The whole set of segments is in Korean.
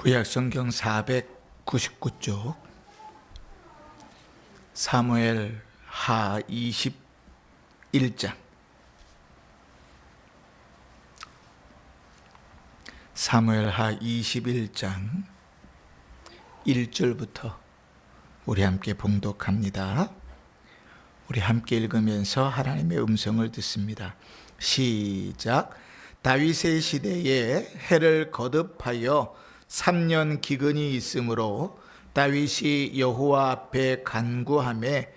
구약성경 499쪽 사무엘 하 21장 사무엘 하 21장 1절부터 우리 함께 봉독합니다. 우리 함께 읽으면서 하나님의 음성을 듣습니다. 시작. 다윗의 시대에 해를 거듭하여 3년 기근이 있으므로 다윗이 여호와 앞에 간구하매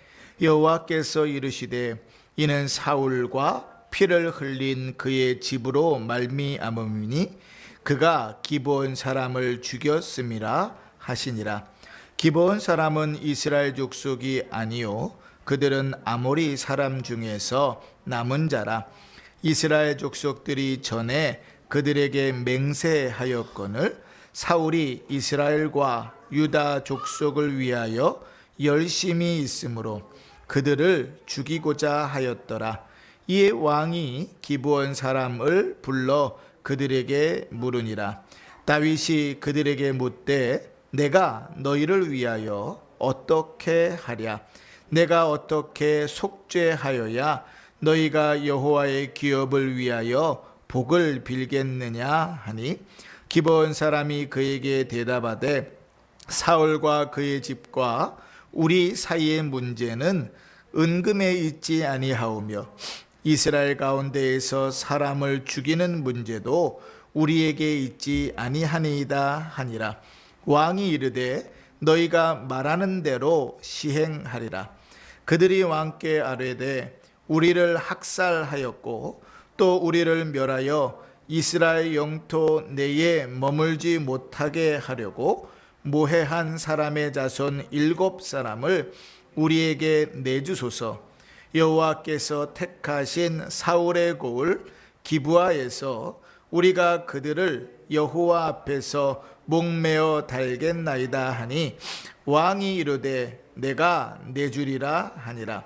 여호와께서 이르시되 이는 사울과 피를 흘린 그의 집으로 말미암음이니 그가 기브온 사람을 죽였음이라 하시니라. 기브온 사람은 이스라엘 족속이 아니요 그들은 아모리 사람 중에서 남은 자라. 이스라엘 족속들이 전에 그들에게 맹세하였거늘 사울이 이스라엘과 유다 족속을 위하여 열심히 있으므로 그들을 죽이고자 하였더라. 이에 왕이 기브온 사람을 불러 그들에게 물으니라. 다윗이 그들에게 묻되 내가 너희를 위하여 어떻게 하랴? 내가 어떻게 속죄하여야 너희가 여호와의 기업을 위하여 복을 빌겠느냐 하니 기브온 사람이 그에게 대답하되 사울과 그의 집과 우리 사이의 문제는 은금에 있지 아니하오며 이스라엘 가운데에서 사람을 죽이는 문제도 우리에게 있지 아니하니이다 하니라. 왕이 이르되 너희가 말하는 대로 시행하리라. 그들이 왕께 아뢰되 우리를 학살하였고 또 우리를 멸하여 이스라엘 영토 내에 머물지 못하게 하려고 모해한 사람의 자손 7사람을 우리에게 내주소서. 여호와께서 택하신 사울의 고을 기브아에서 우리가 그들을 여호와 앞에서 목매어 달겠나이다 하니 왕이 이르되 내가 내주리라 하니라.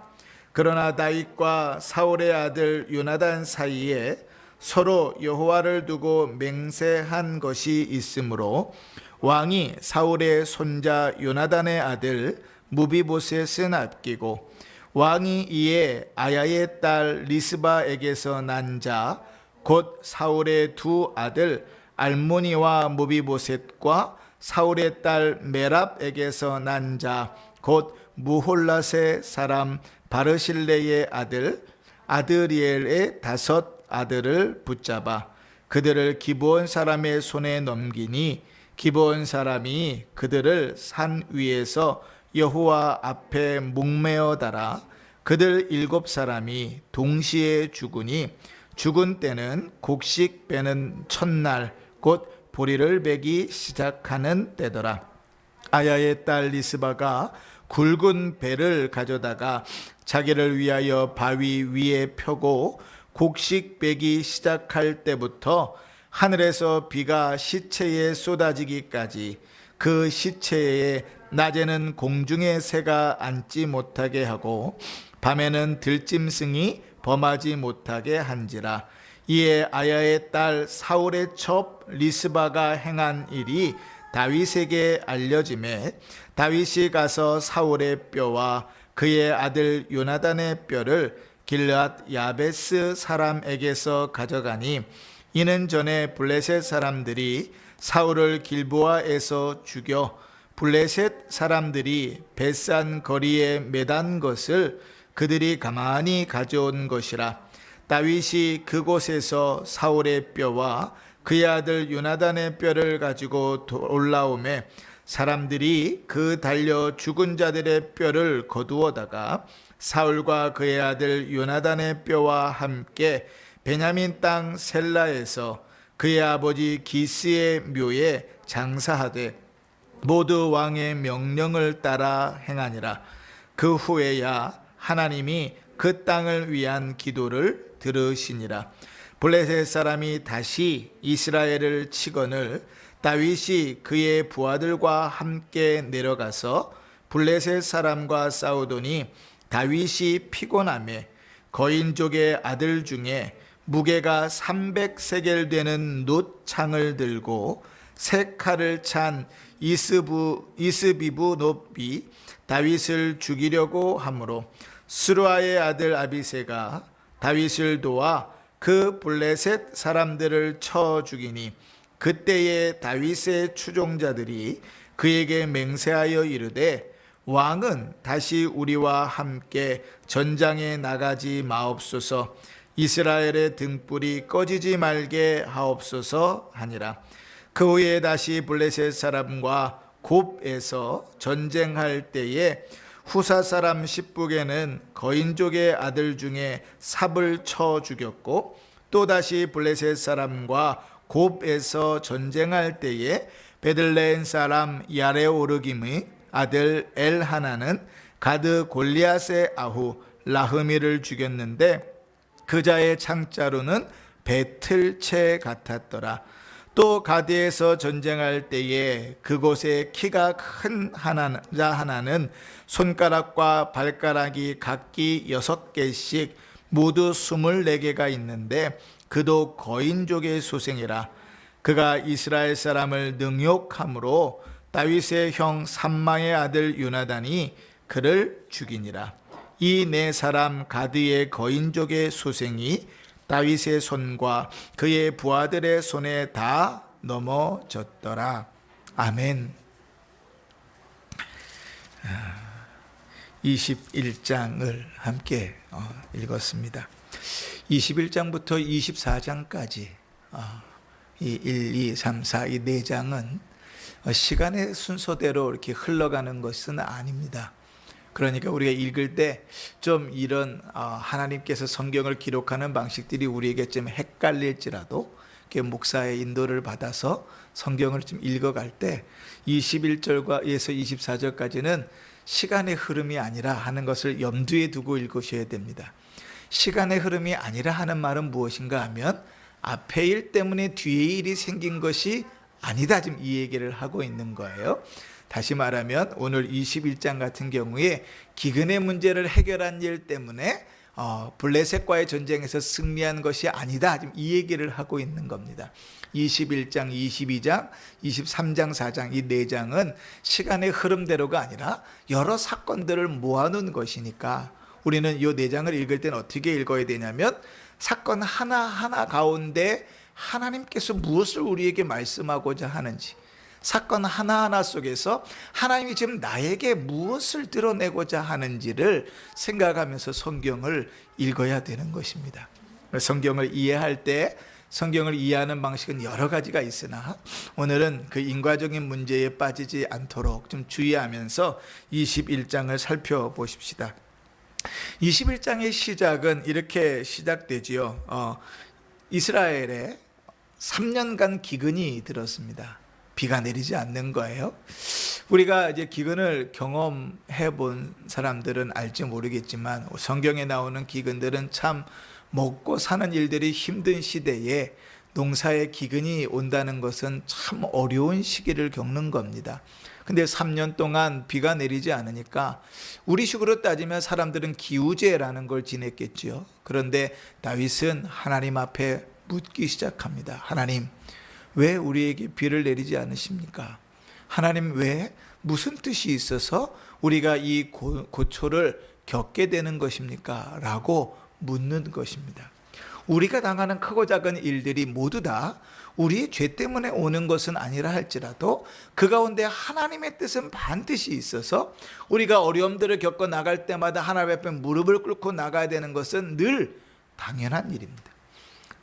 그러나 다윗과 사울의 아들 요나단 사이에 서로 여호와를 두고 맹세한 것이 있으므로 왕이 사울의 손자 요나단의 아들 무비보셋은 아끼고 왕이 이에 아야의 딸 리스바에게서 난 자 곧 사울의 두 아들 알모니와 무비보셋과 사울의 딸 메랍에게서 난 자 곧 무홀랏의 사람 바르실레의 아들 아드리엘의 5 아들을 붙잡아 그들을 기브온 사람의 손에 넘기니 기브온 사람이 그들을 산 위에서 여호와 앞에 목매어 달아 그들 7사람이 동시에 죽으니 죽은 때는 곡식 빼는 첫날 곧 보리를 베기 시작하는 때더라. 아야의 딸 리스바가 굵은 배를 가져다가 자기를 위하여 바위 위에 펴고 곡식 베기 시작할 때부터 하늘에서 비가 시체에 쏟아지기까지 그 시체에 낮에는 공중의 새가 앉지 못하게 하고 밤에는 들짐승이 범하지 못하게 한지라. 이에 아야의 딸 사울의 첩 리스바가 행한 일이 다윗에게 알려지매 다윗이 가서 사울의 뼈와 그의 아들 요나단의 뼈를 길르앗 야베스 사람에게서 가져가니 이는 전에 블레셋 사람들이 사울을 길보아에서 죽여 블레셋 사람들이 벳산 거리에 매단 것을 그들이 가만히 가져온 것이라. 다윗이 그곳에서 사울의 뼈와 그의 아들 요나단의 뼈를 가지고 올라오매 사람들이 그 달려 죽은 자들의 뼈를 거두어다가 사울과 그의 아들 요나단의 뼈와 함께 베냐민 땅 셀라에서 그의 아버지 기스의 묘에 장사하되 모두 왕의 명령을 따라 행하니라. 그 후에야 하나님이 그 땅을 위한 기도를 들으시니라. 블레셋 사람이 다시 이스라엘을 치거늘 다윗이 그의 부하들과 함께 내려가서 블레셋 사람과 싸우더니 다윗이 피곤하며 거인족의 아들 중에 무게가 300세겔 되는 놋창을 들고 세 칼을 찬 이스비부 놉이 다윗을 죽이려고 하므로 스루아의 아들 아비새가 다윗을 도와 그 블레셋 사람들을 쳐 죽이니 그때에 다윗의 추종자들이 그에게 맹세하여 이르되 왕은 다시 우리와 함께 전장에 나가지 마옵소서, 이스라엘의 등불이 꺼지지 말게 하옵소서 하니라. 그 후에 다시 블레셋 사람과 곱에서 전쟁할 때에 후사 사람 십북에는 거인족의 아들 중에 삽을 쳐 죽였고, 또다시 블레셋 사람과 곱에서 전쟁할 때에 베들레헴 사람 야레오르김의 아들 엘하나는 가드 골리앗의 아후 라흐미를 죽였는데 그 자의 창자루는 배틀채 같았더라. 또 가드에서 전쟁할 때에 그곳에 키가 큰 자 하나는 손가락과 발가락이 각기 6개씩 모두 24개가 있는데 그도 거인족의 소생이라. 그가 이스라엘 사람을 능욕함으로 다윗의 형 삼마의 아들 요나단이 그를 죽이니라. 이 네 사람 가드의 거인족의 소생이 다윗의 손과 그의 부하들의 손에 다 넘어졌더라. 아멘. 21장을 함께 읽었습니다. 21장부터 24장까지 이 1, 2, 3, 4, 이 4장은 시간의 순서대로 이렇게 흘러가는 것은 아닙니다. 그러니까 우리가 읽을 때 좀 이런 하나님께서 성경을 기록하는 방식들이 우리에게 좀 헷갈릴지라도 목사의 인도를 받아서 성경을 좀 읽어갈 때 21절에서 24절까지는 시간의 흐름이 아니라 하는 것을 염두에 두고 읽으셔야 됩니다. 시간의 흐름이 아니라 하는 말은 무엇인가 하면 앞의 일 때문에 뒤의 일이 생긴 것이 아니다, 지금 이 얘기를 하고 있는 거예요. 다시 말하면 오늘 21장 같은 경우에 기근의 문제를 해결한 일 때문에 블레셋과의 전쟁에서 승리한 것이 아니다, 지금 이 얘기를 하고 있는 겁니다. 21장, 22장, 23장, 4장 이 4장은 시간의 흐름대로가 아니라 여러 사건들을 모아놓은 것이니까 우리는 이 4장을 읽을 때는 어떻게 읽어야 되냐면 사건 하나하나 가운데 하나님께서 무엇을 우리에게 말씀하고자 하는지, 사건 하나하나 속에서 하나님이 지금 나에게 무엇을 드러내고자 하는지를 생각하면서 성경을 읽어야 되는 것입니다. 성경을 이해할 때 성경을 이해하는 방식은 여러 가지가 있으나 오늘은 그 인과적인 문제에 빠지지 않도록 좀 주의하면서 21장을 살펴보십시다. 21장의 시작은 이렇게 시작되지요. 이스라엘에 3년간 기근이 들었습니다. 비가 내리지 않는 거예요. 우리가 이제 기근을 경험해 본 사람들은 알지 모르겠지만 성경에 나오는 기근들은 참 먹고 사는 일들이 힘든 시대에 농사에 기근이 온다는 것은 참 어려운 시기를 겪는 겁니다. 근데 3년 동안 비가 내리지 않으니까 우리식으로 따지면 사람들은 기우제라는 걸 지냈겠지요. 그런데 다윗은 하나님 앞에 묻기 시작합니다. 하나님, 왜 우리에게 비를 내리지 않으십니까? 하나님, 왜 무슨 뜻이 있어서 우리가 이 고초를 겪게 되는 것입니까? 라고 묻는 것입니다. 우리가 당하는 크고 작은 일들이 모두 다 우리의 죄 때문에 오는 것은 아니라 할지라도 그 가운데 하나님의 뜻은 반드시 있어서 우리가 어려움들을 겪어 나갈 때마다 하나님 앞에 무릎을 꿇고 나가야 되는 것은 늘 당연한 일입니다.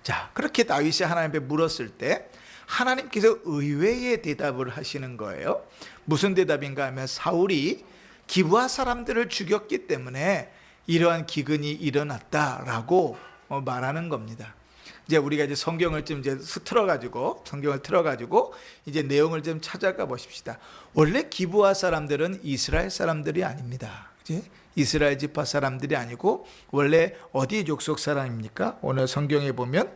자, 그렇게 다윗이 하나님 앞에 물었을 때 하나님께서 의외의 대답을 하시는 거예요. 무슨 대답인가 하면 사울이 기브아 사람들을 죽였기 때문에 이러한 기근이 일어났다라고 말하는 겁니다. 이제 우리가 이제 성경을 좀 이제 성경을 틀어가지고 이제 내용을 좀 찾아가 보십시다. 원래 기브아 사람들은 이스라엘 사람들이 아닙니다. 그치? 이스라엘 지파 사람들이 아니고 원래 어디 족속 사람입니까? 오늘 성경에 보면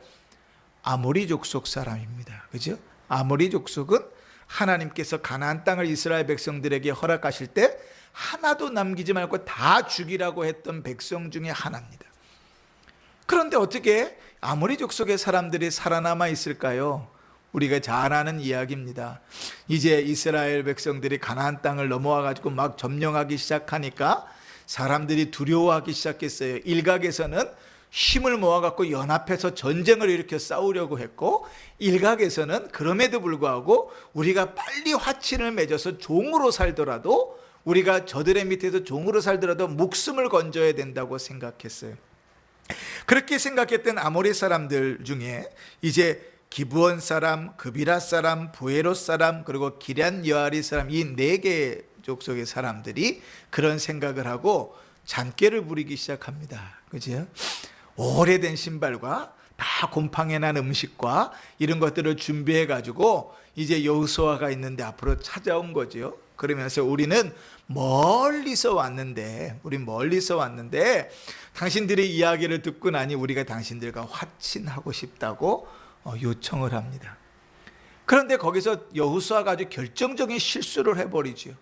아모리 족속 사람입니다. 그죠? 아모리 족속은 하나님께서 가나안 땅을 이스라엘 백성들에게 허락하실 때 하나도 남기지 말고 다 죽이라고 했던 백성 중에 하나입니다. 그런데 어떻게 아모리 족속의 사람들이 살아남아 있을까요? 우리가 잘 아는 이야기입니다. 이제 이스라엘 백성들이 가나안 땅을 넘어와 가지고 막 점령하기 시작하니까 사람들이 두려워하기 시작했어요. 일각에서는 힘을 모아갖고 연합해서 전쟁을 일으켜 싸우려고 했고, 일각에서는 그럼에도 불구하고 우리가 빨리 화친을 맺어서 종으로 살더라도, 우리가 저들의 밑에서 종으로 살더라도 목숨을 건져야 된다고 생각했어요. 그렇게 생각했던 아모리 사람들 중에 이제 기브온 사람, 그비라 사람, 부에롯 사람, 그리고 기럇 여아리 사람, 이 네 개의 족속의 사람들이 그런 생각을 하고 잔꾀를 부리기 시작합니다. 그죠? 오래된 신발과 다 곰팡이 난 음식과 이런 것들을 준비해 가지고 이제 여호수아가 있는데 앞으로 찾아온 거죠. 그러면서 우리는 멀리서 왔는데 당신들의 이야기를 듣고 나니 우리가 당신들과 화친하고 싶다고 요청을 합니다. 그런데 거기서 여호수아가 아주 결정적인 실수를 해버리죠.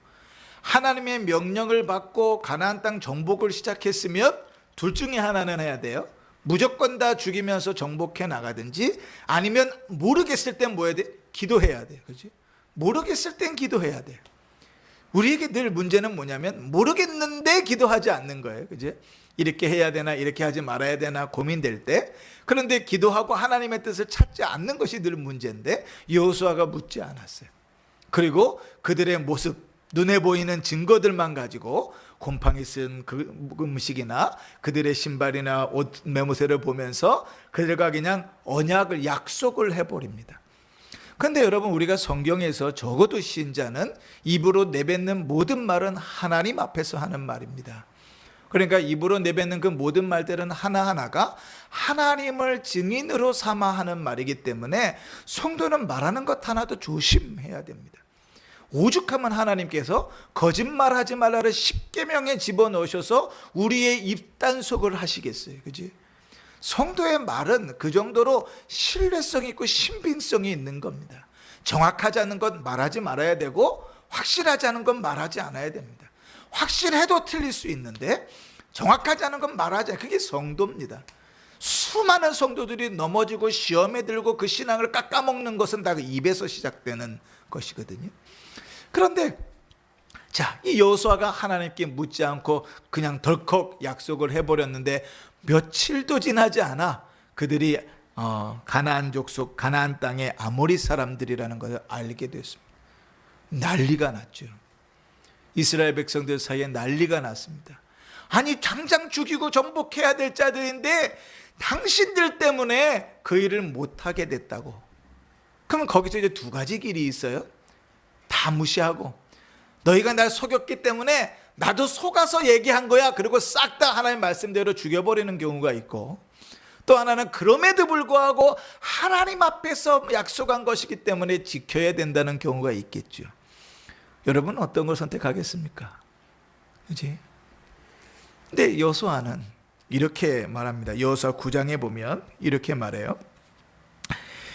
하나님의 명령을 받고 가나안 땅 정복을 시작했으면 둘 중에 하나는 해야 돼요. 무조건 다 죽이면서 정복해 나가든지, 아니면 모르겠을 땐 뭐 해야 돼? 기도해야 돼요. 그렇지? 모르겠을 땐 기도해야 돼요. 우리에게 늘 문제는 뭐냐면 모르겠는데 기도하지 않는 거예요. 그죠? 이렇게 해야 되나 이렇게 하지 말아야 되나 고민될 때, 그런데 기도하고 하나님의 뜻을 찾지 않는 것이 늘 문제인데 여호수아가 묻지 않았어요. 그리고 그들의 모습, 눈에 보이는 증거들만 가지고 곰팡이 쓴 그 음식이나 그들의 신발이나 옷 매무새를 보면서 그들과 그냥 언약을, 약속을 해버립니다. 그런데 여러분, 우리가 성경에서 적어도 신자는 입으로 내뱉는 모든 말은 하나님 앞에서 하는 말입니다. 그러니까 입으로 내뱉는 그 모든 말들은 하나하나가 하나님을 증인으로 삼아 하는 말이기 때문에 성도는 말하는 것 하나도 조심해야 됩니다. 오죽하면 하나님께서 거짓말하지 말라를 십계명에 집어넣으셔서 우리의 입단속을 하시겠어요. 그지? 성도의 말은 그 정도로 신뢰성 있고 신빙성이 있는 겁니다. 정확하지 않은 건 말하지 말아야 되고, 확실하지 않은 건 말하지 않아야 됩니다. 확실해도 틀릴 수 있는데 정확하지 않은 건 말하지 않아요. 그게 성도입니다. 수많은 성도들이 넘어지고 시험에 들고 그 신앙을 깎아먹는 것은 다 그 입에서 시작되는 것이거든요. 그런데 자, 이 여호수아가 하나님께 묻지 않고 그냥 덜컥 약속을 해버렸는데 며칠도 지나지 않아 그들이 가나안 족속, 가나안 땅의 아모리 사람들이라는 것을 알게 됐습니다. 난리가 났죠. 이스라엘 백성들 사이에 난리가 났습니다. 아니, 당장 죽이고 정복해야 될 자들인데 당신들 때문에 그 일을 못하게 됐다고. 그럼 거기서 이제 두 가지 길이 있어요. 다 무시하고, 너희가 날 속였기 때문에 나도 속아서 얘기한 거야, 그리고 싹 다 하나님 말씀대로 죽여버리는 경우가 있고, 또 하나는 그럼에도 불구하고 하나님 앞에서 약속한 것이기 때문에 지켜야 된다는 경우가 있겠죠. 여러분, 어떤 걸 선택하겠습니까? 그렇지? 근데 여호수아는 이렇게 말합니다. 여호수아 9장에 보면 이렇게 말해요.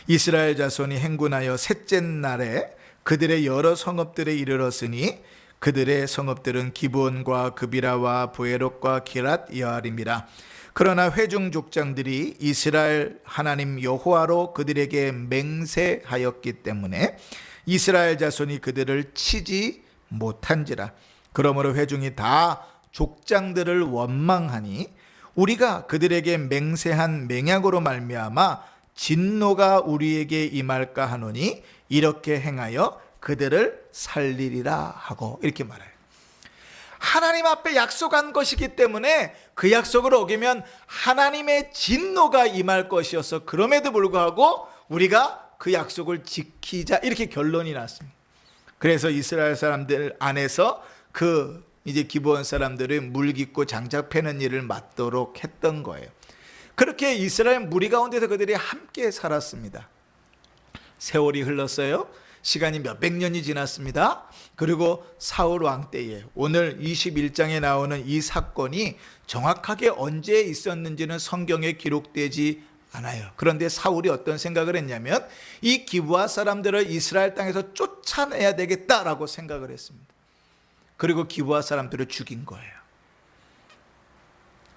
이스라엘 자손이 행군하여 셋째 날에 그들의 여러 성읍들에 이르렀으니 그들의 성읍들은 기브온과 그비라와 부에롯과 기랏 여아림이라. 그러나 회중 족장들이 이스라엘 하나님 여호와로 그들에게 맹세하였기 때문에 이스라엘 자손이 그들을 치지 못한지라. 그러므로 회중이 다 족장들을 원망하니 우리가 그들에게 맹세한 맹약으로 말미암아 진노가 우리에게 임할까 하노니 이렇게 행하여 그들을 살리리라 하고, 이렇게 말해요. 하나님 앞에 약속한 것이기 때문에 그 약속을 어기면 하나님의 진노가 임할 것이어서 그럼에도 불구하고 우리가 그 약속을 지키자, 이렇게 결론이 났습니다. 그래서 이스라엘 사람들 안에서 그 이제 기브온 사람들을 물깃고 장작 패는 일을 맡도록 했던 거예요. 그렇게 이스라엘 무리 가운데서 그들이 함께 살았습니다. 세월이 흘렀어요. 시간이 몇백 년이 지났습니다. 그리고 사울 왕 때에, 오늘 21장에 나오는 이 사건이 정확하게 언제 있었는지는 성경에 기록되지 않아요. 그런데 사울이 어떤 생각을 했냐면 이 기브아 사람들을 이스라엘 땅에서 쫓아내야 되겠다라고 생각을 했습니다. 그리고 기브아 사람들을 죽인 거예요.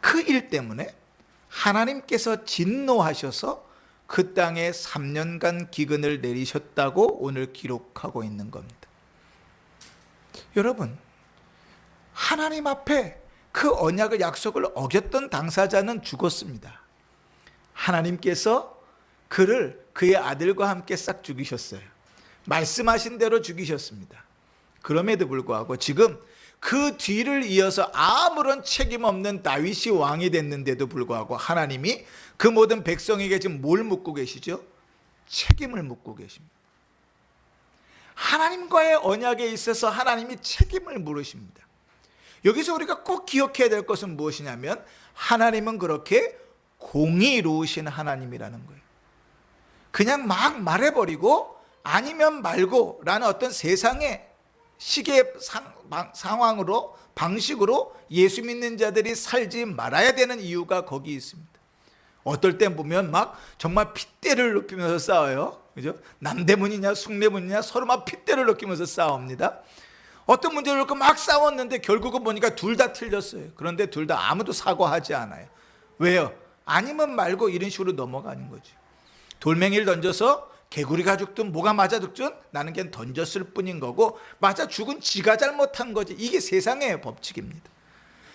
그 일 때문에 하나님께서 진노하셔서 그 땅에 3년간 기근을 내리셨다고 오늘 기록하고 있는 겁니다. 여러분, 하나님 앞에 그 언약의 약속을 어겼던 당사자는 죽었습니다. 하나님께서 그를 그의 아들과 함께 싹 죽이셨어요. 말씀하신 대로 죽이셨습니다. 그럼에도 불구하고 지금 그 뒤를 이어서 아무런 책임 없는 다윗이 왕이 됐는데도 불구하고 하나님이 그 모든 백성에게 지금 뭘 묻고 계시죠? 책임을 묻고 계십니다. 하나님과의 언약에 있어서 하나님이 책임을 물으십니다. 여기서 우리가 꼭 기억해야 될 것은 무엇이냐면 하나님은 그렇게 공의로우신 하나님이라는 거예요. 그냥 막 말해버리고 아니면 말고 라는 어떤 세상의 시계 상황으로 방식으로 예수 믿는 자들이 살지 말아야 되는 이유가 거기 있습니다. 어떨 땐 보면 막 정말 핏대를 높이면서 싸워요. 그죠? 남대문이냐 숭례문이냐 서로 막 핏대를 높이면서 싸웁니다. 어떤 문제를 놓고 막 싸웠는데 결국은 보니까 둘 다 틀렸어요. 그런데 둘 다 아무도 사과하지 않아요. 왜요? 아니면 말고 이런 식으로 넘어가는 거죠. 돌멩이를 던져서 개구리가 죽든 뭐가 맞아 죽든 나는 그냥 던졌을 뿐인 거고 맞아 죽은 지가 잘못한 거지. 이게 세상의 법칙입니다.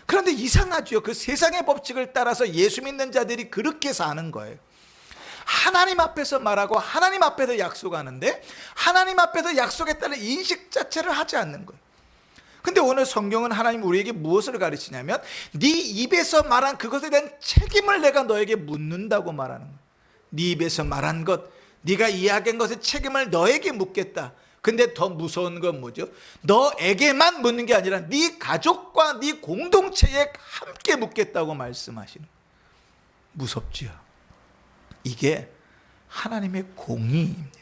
그런데 이상하죠. 그 세상의 법칙을 따라서 예수 믿는 자들이 그렇게 사는 거예요. 하나님 앞에서 말하고 하나님 앞에서 약속하는데 하나님 앞에서 약속에 따른 인식 자체를 하지 않는 거예요. 근데 오늘 성경은 하나님 우리에게 무엇을 가르치냐면 네 입에서 말한 그것에 대한 책임을 내가 너에게 묻는다고 말하는 거예요. 네 입에서 말한 것, 네가 이야기한 것의 책임을 너에게 묻겠다. 근데 더 무서운 건 뭐죠? 너에게만 묻는 게 아니라 네 가족과 네 공동체에 함께 묻겠다고 말씀하시는 거예요. 무섭지요? 이게 하나님의 공의입니다.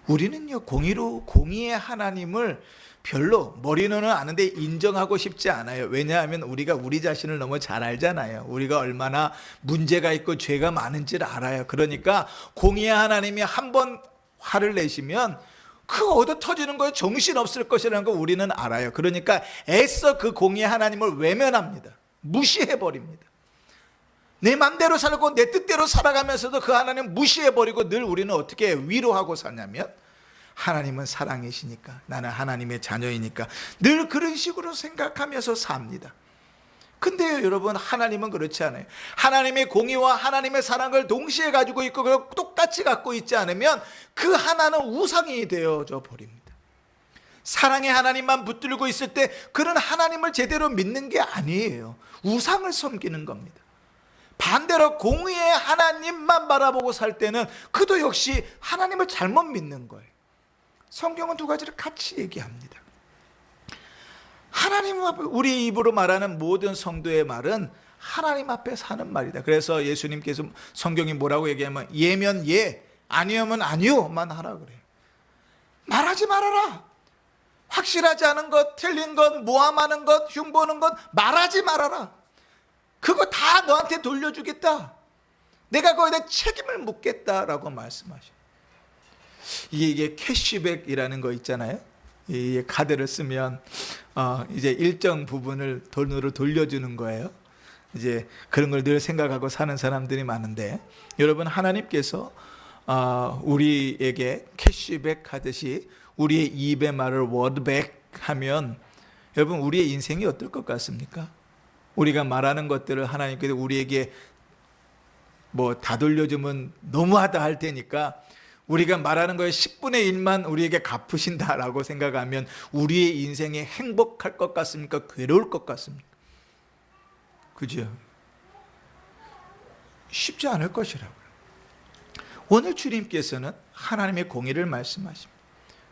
우리는요 공의의 하나님을 별로 머리로는 아는데 인정하고 싶지 않아요. 왜냐하면 우리가 우리 자신을 너무 잘 알잖아요. 우리가 얼마나 문제가 있고 죄가 많은지를 알아요. 그러니까 공의의 하나님이 한번 화를 내시면 그 얻어 터지는 거에 정신없을 것이라는 걸 우리는 알아요. 그러니까 애써 그 공의의 하나님을 외면합니다. 무시해버립니다. 내 맘대로 살고 내 뜻대로 살아가면서도 그 하나님 무시해버리고 늘 우리는 어떻게 위로하고 사냐면 하나님은 사랑이시니까 나는 하나님의 자녀이니까 늘 그런 식으로 생각하면서 삽니다. 근데요 여러분, 하나님은 그렇지 않아요. 하나님의 공의와 하나님의 사랑을 동시에 가지고 있고 그걸 똑같이 갖고 있지 않으면 그 하나는 우상이 되어져 버립니다. 사랑의 하나님만 붙들고 있을 때 그런 하나님을 제대로 믿는 게 아니에요. 우상을 섬기는 겁니다. 반대로 공의의 하나님만 바라보고 살 때는 그도 역시 하나님을 잘못 믿는 거예요. 성경은 두 가지를 같이 얘기합니다. 하나님 앞에 우리 입으로 말하는 모든 성도의 말은 하나님 앞에 사는 말이다. 그래서 예수님께서 성경이 뭐라고 얘기하면 예면 예, 아니오면 아니오만 하라 그래요. 말하지 말아라. 확실하지 않은 것, 틀린 것, 모함하는 것, 흉보는 것 말하지 말아라. 그거 다 너한테 돌려주겠다. 내가 거기에 대해 책임을 묻겠다라고 말씀하셔요. 이게 캐시백이라는 거 있잖아요. 이 카드를 쓰면 이제 일정 부분을 돈으로 돌려주는 거예요. 이제 그런 걸 늘 생각하고 사는 사람들이 많은데 여러분, 하나님께서 우리에게 캐시백 하듯이 우리의 입의 말을 워드백 하면 여러분 우리의 인생이 어떨 것 같습니까? 우리가 말하는 것들을 하나님께서 우리에게 뭐 다 돌려주면 너무하다 할 테니까 우리가 말하는 거에 10분의 1만 우리에게 갚으신다라고 생각하면 우리의 인생이 행복할 것 같습니까? 괴로울 것 같습니까? 그죠? 쉽지 않을 것이라고요. 오늘 주님께서는 하나님의 공의를 말씀하십니다.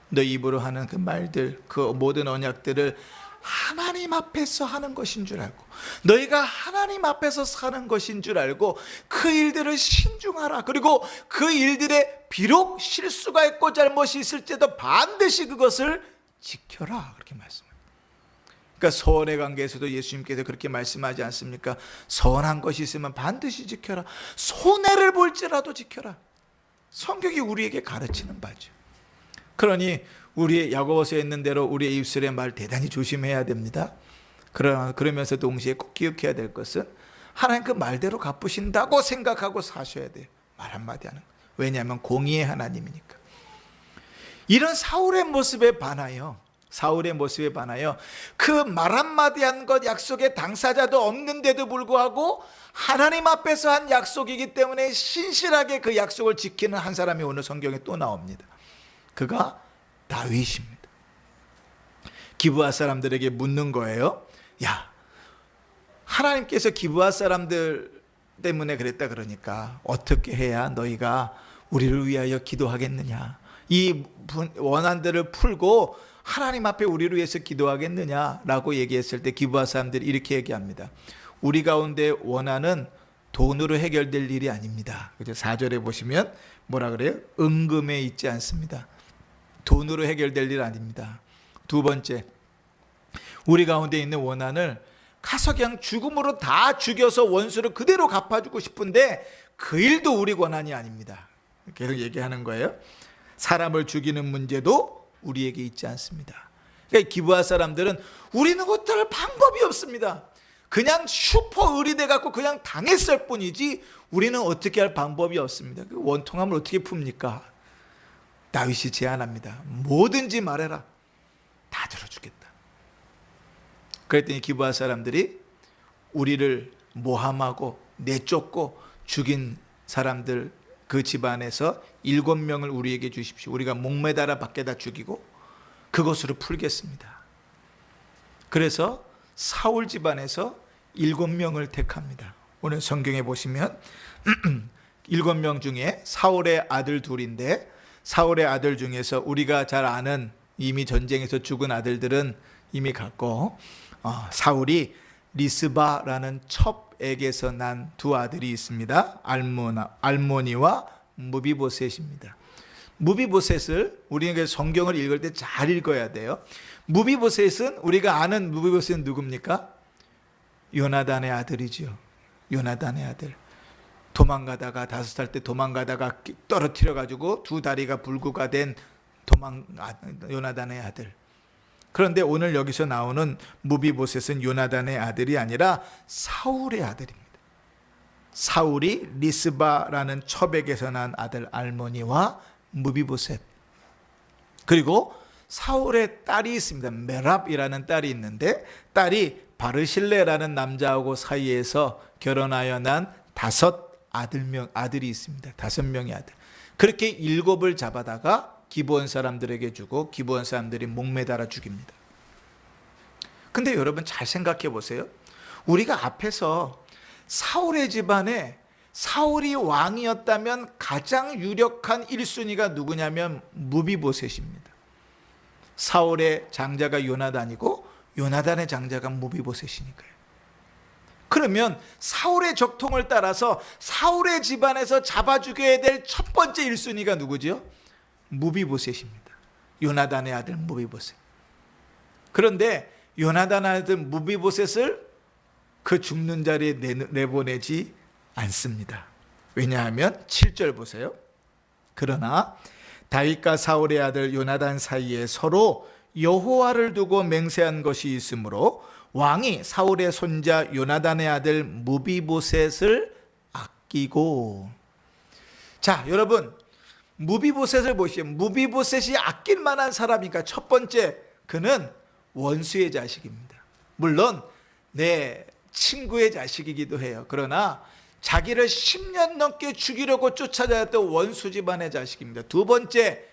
너 입으로 하는 그 말들, 그 모든 언약들을 하나님 앞에서 하는 것인 줄 알고 너희가 하나님 앞에서 사는 것인 줄 알고 그 일들을 신중하라. 그리고 그 일들에 비록 실수가 있고 잘못이 있을지도 반드시 그것을 지켜라. 그렇게 말씀합니다. 그러니까 서원의 관계에서도 예수님께서 그렇게 말씀하지 않습니까? 선한 것이 있으면 반드시 지켜라. 손해를 볼지라도 지켜라. 성경이 우리에게 가르치는 바죠. 그러니 우리의 야고보서에 있는 대로 우리의 입술의 말 대단히 조심해야 됩니다. 그러면서 동시에 꼭 기억해야 될 것은 하나님 그 말대로 갚으신다고 생각하고 사셔야 돼요. 말 한마디 하는 거예요. 왜냐하면 공의의 하나님이니까. 이런 사울의 모습에 반하여 그 말 한마디 한 것 약속의 당사자도 없는데도 불구하고 하나님 앞에서 한 약속이기 때문에 신실하게 그 약속을 지키는 한 사람이 오늘 성경에 또 나옵니다. 그가 다윗입니다. 기브아 사람들에게 묻는 거예요. 야, 하나님께서 기브아 사람들 때문에 그랬다 그러니까 어떻게 해야 너희가 우리를 위하여 기도하겠느냐, 이 원한들을 풀고 하나님 앞에 우리를 위해서 기도하겠느냐라고 얘기했을 때 기브아 사람들이 이렇게 얘기합니다. 우리 가운데 원한은 돈으로 해결될 일이 아닙니다. 4절에 보시면 뭐라 그래요? 은금에 있지 않습니다. 돈으로 해결될 일 아닙니다. 두 번째, 우리 가운데 있는 원한을 가서 그냥 죽음으로 다 죽여서 원수를 그대로 갚아주고 싶은데 그 일도 우리 권한이 아닙니다. 계속 얘기하는 거예요. 사람을 죽이는 문제도 우리에게 있지 않습니다. 그러니까 기브아 사람들은 우리는 어떨 방법이 없습니다. 그냥 슈퍼 의리돼 갖고 그냥 당했을 뿐이지 우리는 어떻게 할 방법이 없습니다. 그 원통함을 어떻게 풉니까? 다윗이 제안합니다. 뭐든지 말해라. 다 들어주겠다. 그랬더니 기브아 사람들이 우리를 모함하고 내쫓고 죽인 사람들 그 집안에서 7명을 우리에게 주십시오. 우리가 목매달아 밖에다 죽이고 그것으로 풀겠습니다. 그래서 사울 집안에서 7명을 택합니다. 오늘 성경에 보시면 7명 중에 사울의 아들 둘인데, 사울의 아들 중에서 우리가 잘 아는 이미 전쟁에서 죽은 아들들은 이미 갔고, 사울이 리스바라는 첩에게서 난 두 아들이 있습니다. 알모니와 무비보셋입니다. 무비보셋을 우리가 성경을 읽을 때 잘 읽어야 돼요. 무비보셋은 우리가 아는 무비보셋은 누굽니까? 요나단의 아들이죠. 요나단의 아들. 도망가다가 5살 때 도망가다가 떨어뜨려 가지고 두 다리가 불구가 된 요나단의 아들. 그런데 오늘 여기서 나오는 무비보셋은 요나단의 아들이 아니라 사울의 아들입니다. 사울이 리스바라는 첩에게서 난 아들 알모니와 무비보셋, 그리고 사울의 딸이 있습니다. 메랍이라는 딸이 있는데, 딸이 바르실레라는 남자하고 사이에서 결혼하여 난 5아들이 있습니다. 5명의 아들. 그렇게 7을 잡아다가 기브온 사람들에게 주고 기브온 사람들이 목매달아 죽입니다. 근데 여러분 잘 생각해 보세요. 우리가 앞에서 사울의 집안에 사울이 왕이었다면 가장 유력한 1순위가 누구냐면 무비보셋입니다. 사울의 장자가 요나단이고 요나단의 장자가 무비보셋이니까요. 그러면 사울의 적통을 따라서 사울의 집안에서 잡아 죽여야 될 첫 번째 1순위가 누구죠? 무비보셋입니다. 요나단의 아들 무비보셋. 그런데 요나단의 아들 무비보셋을 그 죽는 자리에 내보내지 않습니다. 왜냐하면 7절 보세요. 그러나 다윗과 사울의 아들 요나단 사이에 서로 여호와를 두고 맹세한 것이 있으므로 왕이 사울의 손자 요나단의 아들 무비보셋을 아끼고. 자, 여러분 무비보셋을 보시죠. 무비보셋이 아낄 만한 사람이니까 첫 번째, 그는 원수의 자식입니다. 물론 내 친구의 자식이기도 해요. 그러나 자기를 10년 넘게 죽이려고 쫓아다녔던 원수 집안의 자식입니다. 두 번째,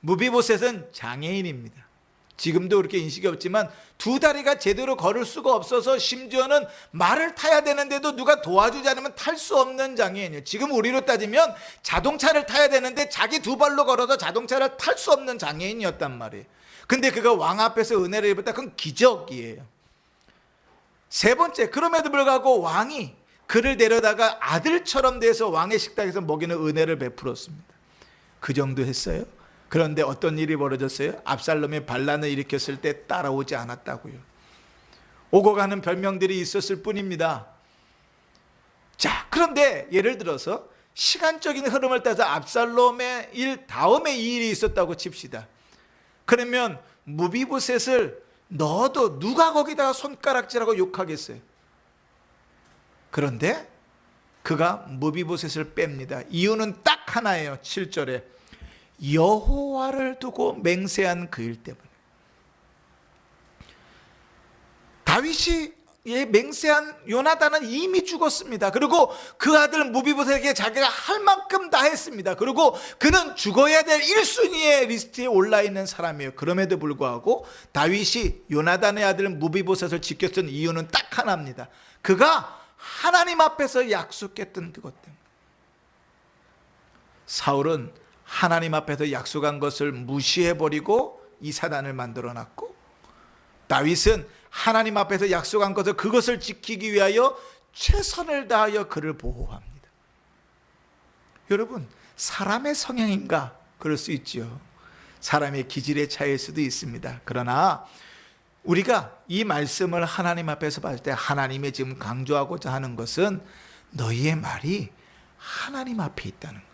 무비보셋은 장애인입니다. 지금도 그렇게 인식이 없지만 두 다리가 제대로 걸을 수가 없어서 심지어는 말을 타야 되는데도 누가 도와주지 않으면 탈 수 없는 장애인이에요. 지금 우리로 따지면 자동차를 타야 되는데 자기 두 발로 걸어서 자동차를 탈 수 없는 장애인이었단 말이에요. 근데 그가 왕 앞에서 은혜를 입었다. 그건 기적이에요. 세 번째, 그럼에도 불구하고 왕이 그를 데려다가 아들처럼 돼서 왕의 식탁에서 먹이는 은혜를 베풀었습니다. 그 정도 했어요. 그런데 어떤 일이 벌어졌어요? 압살롬이 반란을 일으켰을 때 따라오지 않았다고요. 오고 가는 별명들이 있었을 뿐입니다. 자, 그런데 예를 들어서 시간적인 흐름을 따서 압살롬의 일 다음에 이 일이 있었다고 칩시다. 그러면 무비보셋을 넣어도 누가 거기다가 손가락질하고 욕하겠어요? 그런데 그가 무비보셋을 뺍니다. 이유는 딱 하나예요. 7절에 여호와를 두고 맹세한 그일 때문에. 다윗이 맹세한 요나단은 이미 죽었습니다. 그리고 그 아들 무비보셋에게 자기가 할 만큼 다 했습니다. 그리고 그는 죽어야 될 1순위의 리스트에 올라있는 사람이에요. 그럼에도 불구하고 다윗이 요나단의 아들 무비보셋을 지켰던 이유는 딱 하나입니다. 그가 하나님 앞에서 약속했던 그것 때문에. 사울은 하나님 앞에서 약속한 것을 무시해버리고 이 사단을 만들어놨고, 다윗은 하나님 앞에서 약속한 것을 그것을 지키기 위하여 최선을 다하여 그를 보호합니다. 여러분, 사람의 성향인가? 그럴 수 있죠. 사람의 기질의 차이일 수도 있습니다. 그러나 우리가 이 말씀을 하나님 앞에서 봤을 때 하나님이 지금 강조하고자 하는 것은 너희의 말이 하나님 앞에 있다는 거예요.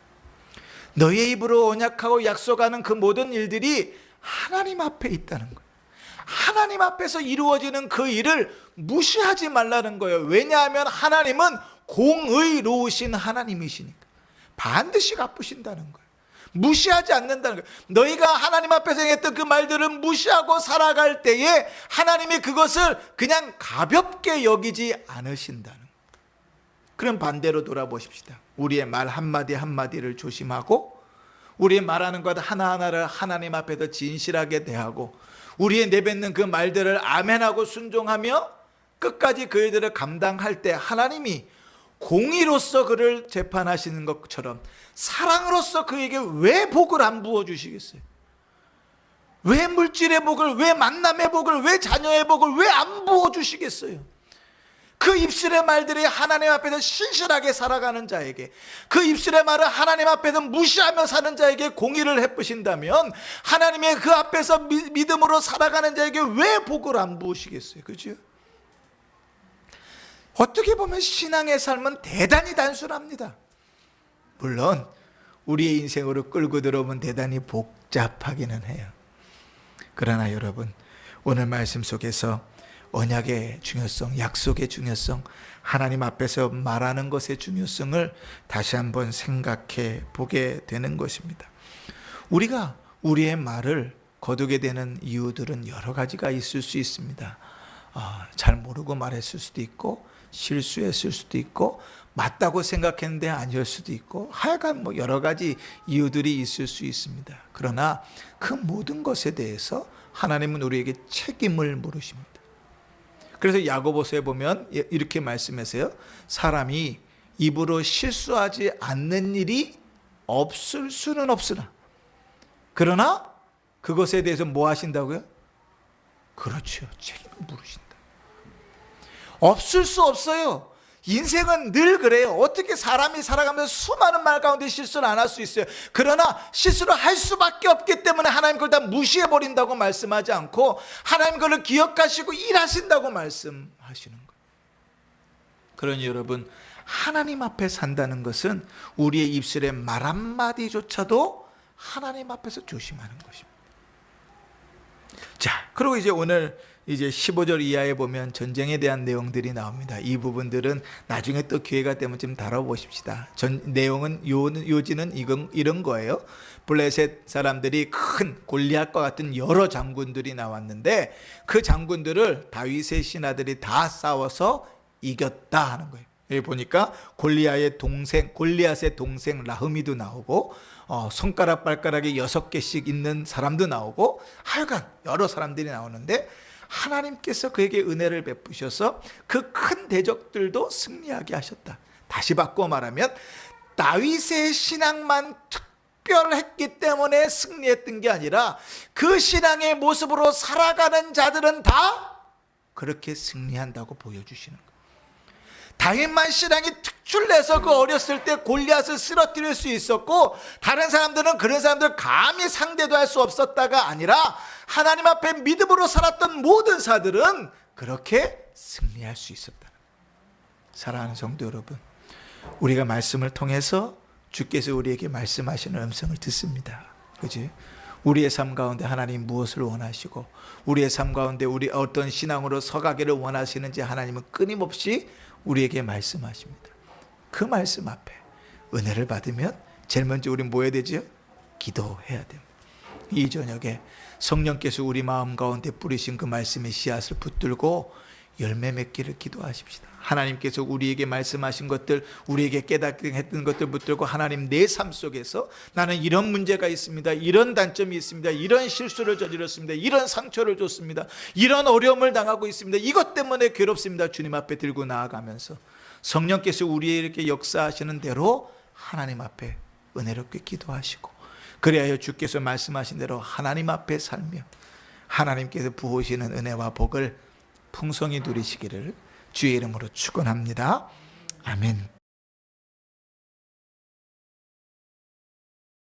너희의 입으로 언약하고 약속하는 그 모든 일들이 하나님 앞에 있다는 거예요. 하나님 앞에서 이루어지는 그 일을 무시하지 말라는 거예요. 왜냐하면 하나님은 공의로우신 하나님이시니까 반드시 갚으신다는 거예요. 무시하지 않는다는 거예요. 너희가 하나님 앞에서 했던 그 말들을 무시하고 살아갈 때에 하나님이 그것을 그냥 가볍게 여기지 않으신다는 거예요. 그럼 반대로 돌아보십시다. 우리의 말 한마디 한마디를 조심하고 우리의 말하는 것 하나하나를 하나님 앞에서 진실하게 대하고 우리의 내뱉는 그 말들을 아멘하고 순종하며 끝까지 그 일들을 감당할 때 하나님이 공의로서 그를 재판하시는 것처럼 사랑으로서 그에게 왜 복을 안 부어주시겠어요? 왜 물질의 복을, 왜 만남의 복을, 왜 자녀의 복을 왜 안 부어주시겠어요? 그 입술의 말들이 하나님 앞에서 신실하게 살아가는 자에게, 그 입술의 말을 하나님 앞에서 무시하며 사는 자에게 공의를 베푸신다면 하나님의 그 앞에서 믿음으로 살아가는 자에게 왜 복을 안 부으시겠어요? 그죠? 어떻게 보면 신앙의 삶은 대단히 단순합니다. 물론 우리의 인생으로 끌고 들어오면 대단히 복잡하기는 해요. 그러나 여러분, 오늘 말씀 속에서 언약의 중요성, 약속의 중요성, 하나님 앞에서 말하는 것의 중요성을 다시 한번 생각해 보게 되는 것입니다. 우리가 우리의 말을 거두게 되는 이유들은 여러 가지가 있을 수 있습니다. 잘 모르고 말했을 수도 있고, 실수했을 수도 있고, 맞다고 생각했는데 아니었을 수도 있고, 하여간 여러 가지 이유들이 있을 수 있습니다. 그러나 그 모든 것에 대해서 하나님은 우리에게 책임을 물으십니다. 그래서 야고보서에 보면 이렇게 말씀하세요. 사람이 입으로 실수하지 않는 일이 없을 수는 없으나, 그러나 그것에 대해서 뭐 하신다고요? 그렇죠. 책임을 물으신다. 없을 수 없어요. 인생은 늘 그래요. 어떻게 사람이 살아가면서 수많은 말 가운데 실수를 안 할 수 있어요. 그러나 실수를 할 수밖에 없기 때문에 하나님 그걸 다 무시해버린다고 말씀하지 않고 하나님 그걸 기억하시고 일하신다고 말씀하시는 거예요. 그러니 여러분, 하나님 앞에 산다는 것은 우리의 입술의 말 한마디조차도 하나님 앞에서 조심하는 것입니다. 자, 그리고 이제 오늘 이제 15절 이하에 보면 전쟁에 대한 내용들이 나옵니다. 이 부분들은 나중에 또 기회가 되면 좀 다뤄보십시다. 내용은 요지는 이런 거예요. 블레셋 사람들이 큰 골리앗과 같은 여러 장군들이 나왔는데 그 장군들을 다윗의 신하들이 다 싸워서 이겼다 하는 거예요. 여기 보니까 골리앗의 동생 라흐미도 나오고 손가락 발가락에 6개씩 있는 사람도 나오고 하여간 여러 사람들이 나오는데 하나님께서 그에게 은혜를 베푸셔서 그 큰 대적들도 승리하게 하셨다. 다시 바꿔 말하면 다윗의 신앙만 특별했기 때문에 승리했던 게 아니라 그 신앙의 모습으로 살아가는 자들은 다 그렇게 승리한다고 보여주시는 거예요. 다윗만 신앙이 특출내서 그 어렸을 때 골리앗을 쓰러뜨릴 수 있었고 다른 사람들은 그런 사람들 감히 상대도 할 수 없었다가 아니라 하나님 앞에 믿음으로 살았던 모든 사들은 그렇게 승리할 수 있었다. 사랑하는 성도 여러분, 우리가 말씀을 통해서 주께서 우리에게 말씀하시는 음성을 듣습니다. 그지? 우리의 삶 가운데 하나님 무엇을 원하시고 우리의 삶 가운데 우리 어떤 신앙으로 서가기를 원하시는지 하나님은 끊임없이 우리에게 말씀하십니다. 그 말씀 앞에 은혜를 받으면 제일 먼저 우리 뭐 해야 되죠? 기도해야 됩니다. 이 저녁에 성령께서 우리 마음 가운데 뿌리신 그 말씀의 씨앗을 붙들고 열매 맺기를 기도하십시다. 하나님께서 우리에게 말씀하신 것들, 우리에게 깨닫게 했던 것들 붙들고 하나님, 내 삶 속에서 나는 이런 문제가 있습니다. 이런 단점이 있습니다. 이런 실수를 저질렀습니다. 이런 상처를 줬습니다. 이런 어려움을 당하고 있습니다. 이것 때문에 괴롭습니다. 주님 앞에 들고 나아가면서 성령께서 우리에게 역사하시는 대로 하나님 앞에 은혜롭게 기도하시고, 그래야 주께서 말씀하신 대로 하나님 앞에 살며 하나님께서 부으시는 은혜와 복을 풍성히 누리시기를 주의 이름으로 축원합니다. 아멘.